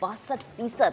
62%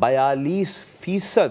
42%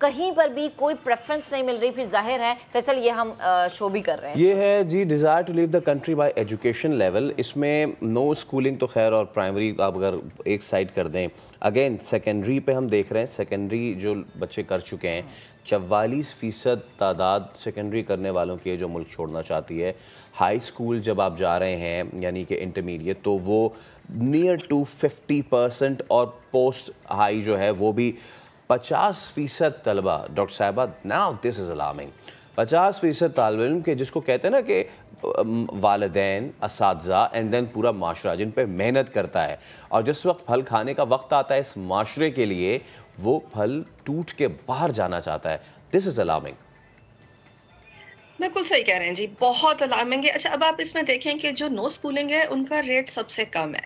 کہیں پر بھی کوئی پریفرنس نہیں مل رہی، پھر ظاہر ہے فیصل یہ ہم شو بھی کر رہے ہیں. یہ ہے G desire to leave the country by education level. اس میں نو اسکولنگ تو خیر اور پرائمری آپ اگر ایک سائڈ کر دیں، اگین سیکنڈری پہ ہم دیکھ رہے ہیں سیکنڈری جو بچے کر چکے ہیں 44% تعداد سیکنڈری کرنے والوں کی ہے جو ملک چھوڑنا چاہتی ہے. ہائی اسکول جب آپ جا رہے ہیں یعنی کہ انٹرمیڈیٹ تو وہ نیئر ٹو 50%، اور پوسٹ ہائی جو ہے وہ بھی 50% طلبہ. ڈاکٹر صاحبہ ناؤ دس از الارمنگ. 50% طالب علم کے جس کو کہتے ہیں نا کہ والدین، اساتذہ اینڈ دین پورا معاشرہ جن پہ محنت کرتا ہے، اور جس وقت پھل کھانے کا وقت آتا ہے اس معاشرے کے لیے وہ پھل ٹوٹ کے باہر جانا چاہتا ہے. دس از الارمنگ. بالکل صحیح کہہ رہے ہیں جی، بہت الارمنگ ہے. اچھا اب آپ اس میں دیکھیں کہ جو نو اسکولنگ ہے ان کا ریٹ سب سے کم ہے.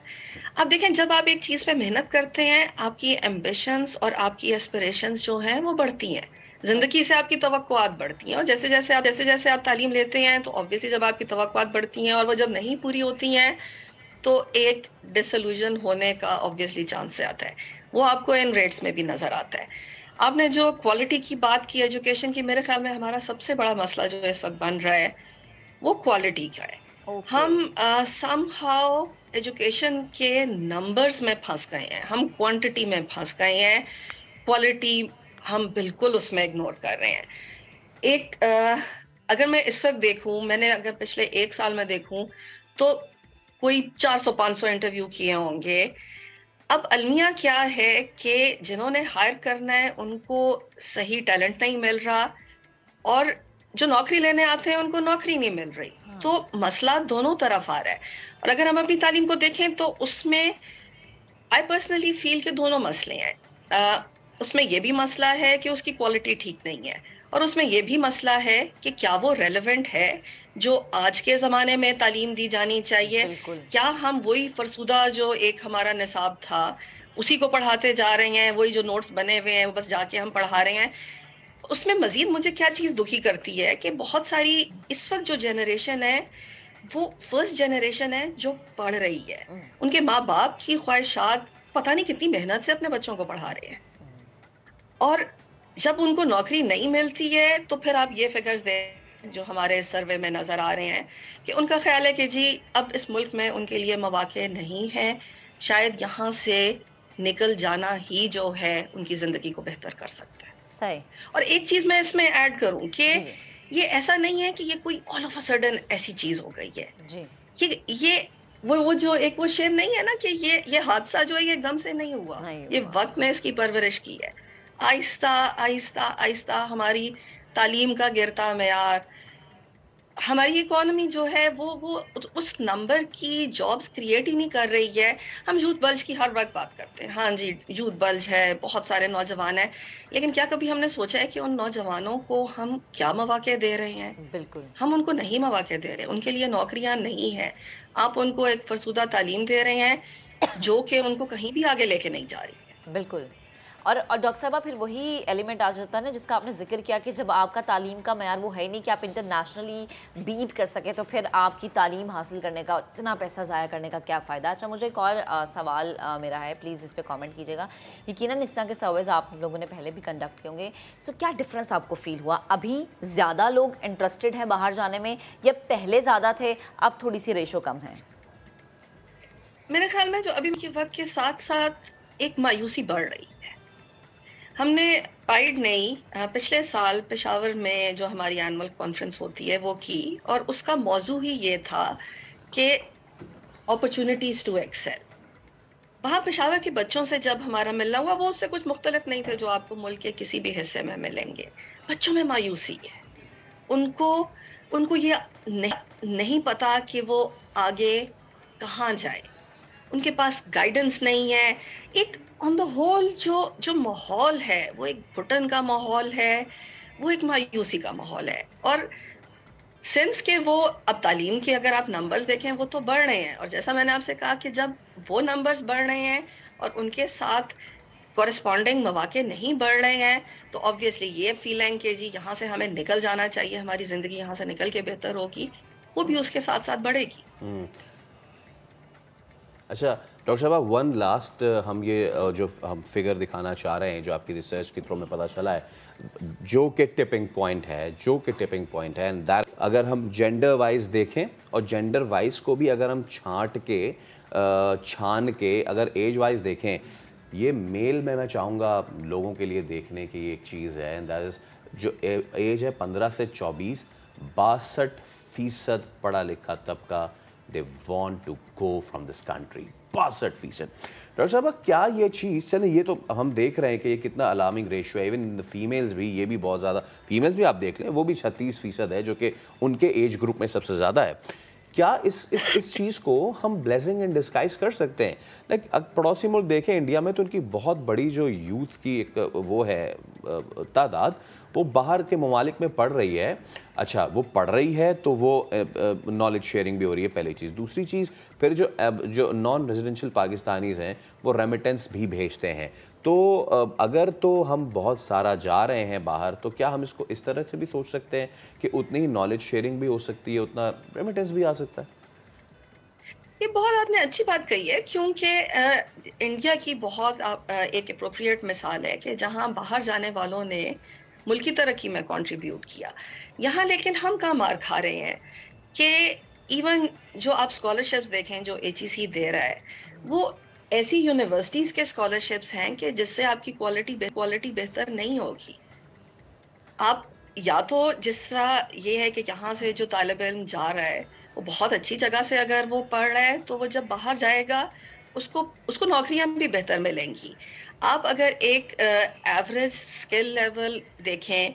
آپ دیکھیں جب آپ ایک چیز پہ محنت کرتے ہیں آپ کی ایمبیشنز اور آپ کی ایسپریشنز جو ہیں وہ بڑھتی ہیں، زندگی سے آپ کی توقعات بڑھتی ہیں، اور جیسے جیسے آپ تعلیم لیتے ہیں تو obviously جب آپ کی توقعات بڑھتی ہیں اور وہ جب نہیں پوری ہوتی ہیں تو ایک ڈسلوژن ہونے کا obviously چانس آتا ہے. وہ آپ کو ان ریٹس میں بھی نظر آتا ہے. آپ نے جو کوالٹی کی بات کی ایجوکیشن کی، میرے خیال میں ہمارا سب سے بڑا مسئلہ جو اس وقت بن رہا ہے وہ کوالٹی کا ہے. ہم سم ہاؤ ایجوکیشن کے نمبرز میں پھنس گئے ہیں، ہم کوانٹٹی میں پھنس گئے ہیں، کوالٹی ہم بالکل اس میں اگنور کر رہے ہیں. ایک اگر میں اس وقت دیکھوں، میں نے اگر پچھلے 1 سال میں دیکھوں تو کوئی 400-500 انٹرویو کیے ہوں گے. اب المیہ کیا ہے کہ جنہوں نے ہائر کرنا ہے ان کو صحیح ٹیلنٹ نہیں مل رہا، اور جو نوکری لینے آتے ہیں ان کو نوکری نہیں مل رہی. تو مسئلہ دونوں طرف آ رہا ہے. اور اگر ہم اپنی تعلیم کو دیکھیں تو اس میں آئی پرسنلی فیل کہ دونوں مسئلے ہیں. اس میں یہ بھی مسئلہ ہے کہ اس کی کوالٹی ٹھیک نہیں ہے، اور اس میں یہ بھی مسئلہ ہے کہ کیا وہ ریلیونٹ ہے جو آج کے زمانے میں تعلیم دی جانی چاہیے. کیا ہم وہی فرسودہ جو ایک ہمارا نصاب تھا اسی کو پڑھاتے جا رہے ہیں، وہی جو نوٹس بنے ہوئے ہیں وہ بس جا کے ہم پڑھا رہے ہیں. اس میں مزید مجھے کیا چیز دکھی کرتی ہے کہ بہت ساری اس وقت جو جنریشن ہے وہ فرسٹ جنریشن ہے جو پڑھ رہی ہے. ان کے ماں باپ کی خواہشات پتہ نہیں کتنی محنت سے اپنے بچوں کو پڑھا رہے ہیں، اور جب ان کو نوکری نہیں ملتی ہے تو پھر آپ یہ فگرز دیں جو ہمارے سروے میں نظر آ رہے ہیں کہ ان کا خیال ہے کہ جی اب اس ملک میں ان کے لیے مواقع نہیں ہیں، شاید یہاں سے نکل جانا ہی جو ہے ان کی زندگی کو بہتر کر سکتا ہے. صحیح. اور ایک چیز میں اس میں ایڈ کروں کہ یہ ایسا نہیں ہے کہ یہ کوئی آل آف اے سڈن ایسی چیز ہو گئی ہے. یہ وہ جو ایک وہ شعر نہیں ہے نا کہ یہ حادثہ جو ہے یہ غم سے نہیں ہوا، یہ وقت نے اس کی پرورش کی ہے. آہستہ آہستہ آہستہ ہماری تعلیم کا گرتا معیار، ہماری اکانومی جو ہے وہ اس نمبر کی جابز کریٹ ہی نہیں کر رہی ہے. ہم یوتھ بلج کی ہر وقت بات کرتے ہیں، ہاں جی یوتھ بلج ہے، بہت سارے نوجوان ہیں، لیکن کیا کبھی ہم نے سوچا ہے کہ ان نوجوانوں کو ہم کیا مواقع دے رہے ہیں؟ بالکل ہم ان کو نہیں مواقع دے رہے، ان کے لیے نوکریاں نہیں ہیں. آپ ان کو ایک فرسودہ تعلیم دے رہے ہیں جو کہ ان کو کہیں بھی آگے لے کے نہیں جا رہی ہے. بالکل. اور ڈاکٹر صاحبہ پھر وہی ایلیمنٹ آ جاتا ہے نا جس کا آپ نے ذکر کیا کہ جب آپ کا تعلیم کا معیار وہ ہے ہی نہیں کہ آپ انٹرنیشنلی بیٹ کر سکیں تو پھر آپ کی تعلیم حاصل کرنے کا، اتنا پیسہ ضائع کرنے کا کیا فائدہ. اچھا مجھے ایک اور سوال میرا ہے، پلیز اس پہ کامنٹ کیجیے گا. یقیناً اس طرح کے سرویز آپ لوگوں نے پہلے بھی کنڈکٹ کیے ہوں گے، سو کیا ڈفرینس آپ کو فیل ہوا؟ ابھی زیادہ لوگ انٹرسٹڈ ہیں باہر جانے میں یا پہلے زیادہ تھے اب تھوڑی سی ریشو کم ہے؟ میرے خیال میں جو ابھی کے وقت کے ساتھ ساتھ ایک مایوسی بڑھ رہی ہے. ہم نے پائیڈ نہیں پچھلے سال پشاور میں جو ہماری اینول کانفرنس ہوتی ہے وہ کی، اور اس کا موضوع ہی یہ تھا کہ اپرچونٹیز ٹو ایکسل. وہاں پشاور کے بچوں سے جب ہمارا ملنا ہوا وہ اس سے کچھ مختلف نہیں تھے جو آپ کو ملک کے کسی بھی حصے میں ملیں گے. بچوں میں مایوسی ہے، ان کو یہ نہیں پتا کہ وہ آگے کہاں جائے، ان کے پاس گائیڈنس نہیں ہے. ایک آن دا ہول جو ماحول ہے وہ ایک گھٹن کا ماحول ہے، وہ ایک مایوسی کا ماحول ہے. اور سنس کہ وہ اب تعلیم کے اگر آپ نمبرز دیکھیں وہ تو بڑھ رہے ہیں، اور جیسا میں نے آپ سے کہا کہ جب وہ نمبرز بڑھ رہے ہیں اور ان کے ساتھ کورسپونڈنگ مواقع نہیں بڑھ رہے ہیں تو obviously یہ فیلنگ کہ جی یہاں سے ہمیں نکل جانا چاہیے، ہماری زندگی یہاں سے نکل کے بہتر ہوگی، وہ بھی اس کے ساتھ ساتھ بڑھے گی. اچھا ڈاکٹر صاحبہ، ون لاسٹ ہم یہ جو ہم فگر دکھانا چاہ رہے ہیں جو آپ کی ریسرچ کے تھرو میں پتہ چلا ہے، جو کہ ٹپنگ پوائنٹ ہے اینڈ دیٹ اگر ہم جینڈر وائز دیکھیں اور جینڈر وائز کو بھی اگر ہم چھان کے اگر ایج وائز دیکھیں، یہ میل میں چاہوں گا لوگوں کے لیے دیکھنے کی ایک چیز ہے، اینڈ دیٹ از جو ایج ہے 15 سے 24، 62% پڑھا لکھا طبقہ they want to go from this country. 62%. Doctor صاحبہ کیا یہ چیز، چلیں یہ تو ہم دیکھ رہے ہیں کہ یہ کتنا الارمنگ ریشو ہے، ایون فیمیلز بھی، یہ بھی بہت زیادہ، فیمیلز بھی آپ دیکھ لیں وہ بھی 36% ہے جو کہ ان کے ایج گروپ میں سب سے زیادہ ہے. کیا اس چیز کو ہم بلیسنگ ان ڈسکائز کر سکتے ہیں؟ لائک پڑوسی ملک دیکھیں انڈیا میں تو ان کی بہت بڑی جو یوتھ کی ایک وہ ہے تعداد، وہ باہر کے ممالک میں پڑھ رہی ہے. اچھا وہ پڑھ رہی ہے تو وہ نالج شیئرنگ بھی ہو رہی ہے، پہلی چیز. دوسری چیز پھر جو نان ریزیڈنشل پاکستانیز ہیں وہ ریمیٹنس بھی بھیجتے ہیں. تو اگر تو ہم بہت سارا جا رہے ہیں باہر، تو کیا ہم اس کو اس طرح سے بھی سوچ سکتے ہیں کہ اتنی ہی نالج شیئرنگ بھی ہو سکتی ہے، اتنا ریمیٹنس بھی آ سکتا ہے؟ یہ بہت آپ نے اچھی بات کہی ہے، کیونکہ انڈیا کی بہت ایک اپروپریٹ مثال ہے کہ جہاں باہر جانے والوں نے ملکی ترقی میں کنٹریبیوٹ کیا. یہاں لیکن ہم کہاں مار کھا رہے ہیں کہ ایون جو آپ اسکالرشپس دیکھیں جو HEC دے رہا ہے، وہ ایسی یونیورسٹیز کے اسکالرشپس ہیں کہ جس سے آپ کی کوالٹی بہتر نہیں ہوگی. آپ یا تو جس طرح یہ ہے کہ یہاں سے جو طالب علم جا رہا ہے وہ بہت اچھی جگہ سے اگر وہ پڑھ رہا ہے تو وہ جب باہر جائے گا اس کو نوکریاں بھی بہتر ملیں گی. آپ اگر ایک ایوریج اسکل لیول دیکھیں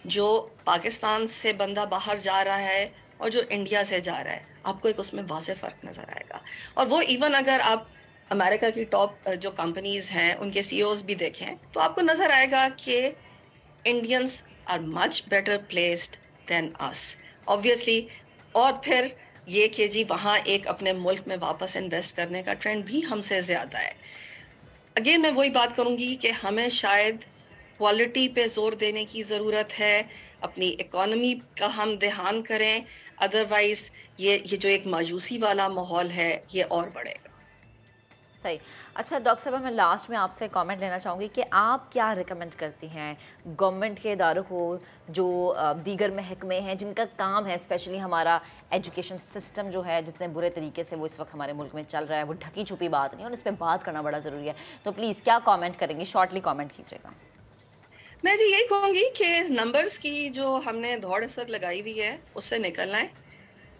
جو پاکستان سے بندہ باہر جا رہا ہے اور جو انڈیا سے جا رہا ہے، آپ کو ایک اس میں واضح فرق نظر آئے گا. اور وہ ایون اگر آپ امریکہ کی ٹاپ جو کمپنیز ہیں ان کے CEOs بھی دیکھیں تو آپ کو نظر آئے گا کہ Indians are much better placed than us, obviously. اور پھر یہ کہ جی وہاں ایک اپنے ملک میں واپس انویسٹ کرنے کا ٹرینڈ بھی ہم سے زیادہ ہے. اگین میں وہی بات کروں گی کہ ہمیں شاید کوالٹی پہ زور دینے کی ضرورت ہے، اپنی اکانومی کا ہم دھیان کریں، ادروائز یہ جو ایک مایوسی والا ماحول ہے یہ اور بڑھے گا. صحیح. اچھا ڈاکٹر صاحبہ، میں لاسٹ میں آپ سے کامنٹ لینا چاہوں گی کہ آپ کیا ریکمینڈ کرتی ہیں گورنمنٹ کے اداروں کو جو دیگر محکمے ہیں جن کا کام ہے اسپیشلی ہمارا ایجوکیشن سسٹم جو ہے جتنے برے طریقے سے وہ اس وقت ہمارے ملک میں چل رہا ہے، وہ ڈھکی چھپی بات نہیں اور اس پہ بات کرنا بڑا ضروری ہے، تو پلیز کیا کامنٹ کریں گی؟ شارٹلی کامنٹ کیجیے گا. میں جی یہی کہوں گی کہ نمبرز کی جو ہم نے دوڑ اثر لگائی ہوئی ہے اس سے نکلنا ہے،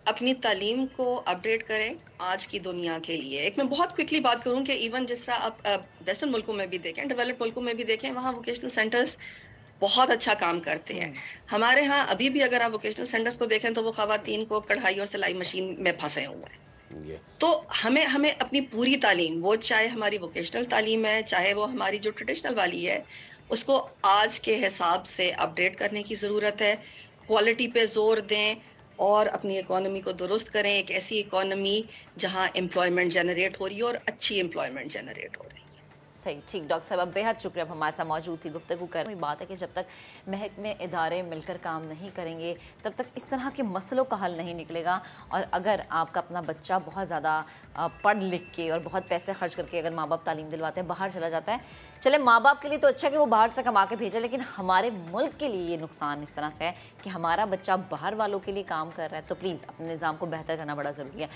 اپنی تعلیم کو اپڈیٹ کریں آج کی دنیا کے لیے. ایک میں بہت کوئکلی بات کروں کہ ایون جس طرح آپ ویسٹرن ملکوں میں بھی دیکھیں، ڈیولپڈ ملکوں میں بھی دیکھیں، وہاں ووکیشنل سینٹرز بہت اچھا کام کرتے ہیں. ہمارے ہاں ابھی بھی اگر آپ ووکیشنل سینٹرز کو دیکھیں تو وہ خواتین کو کڑھائی اور سلائی مشین میں پھنسے ہوئے ہیں. تو ہمیں اپنی پوری تعلیم، وہ چاہے ہماری ووکیشنل تعلیم ہے چاہے وہ ہماری جو ٹریڈیشنل والی ہے، اس کو آج کے حساب سے اپڈیٹ کرنے کی ضرورت ہے. کوالٹی پہ زور دیں اور اپنی اکانومی کو درست کریں، ایک ایسی اکانومی جہاں امپلائمنٹ جنریٹ ہو رہی ہے اور اچھی امپلائمنٹ جنریٹ ہو رہی ہے. صحیح. ٹھیک ڈاکٹر صاحب، بے حد شکریہ ہمارے ساتھ موجود تھی، گفتگو کر رہی. بات ہے کہ جب تک محکمے ادارے مل کر کام نہیں کریں گے تب تک اس طرح کے مسئلوں کا حل نہیں نکلے گا. اور اگر آپ کا اپنا بچہ بہت زیادہ پڑھ لکھ کے اور بہت پیسے خرچ کر کے اگر ماں باپ تعلیم دلواتے ہیں باہر چلا جاتا ہے، چلے ماں باپ کے لیے تو اچھا کہ وہ باہر سے کما کے بھیجے، لیکن ہمارے ملک کے لیے یہ نقصان اس طرح سے ہے کہ ہمارا بچہ باہر والوں کے لیے کام کر رہا ہے. تو پلیز اپنے نظام کو بہتر کرنا بڑا ضروری ہے.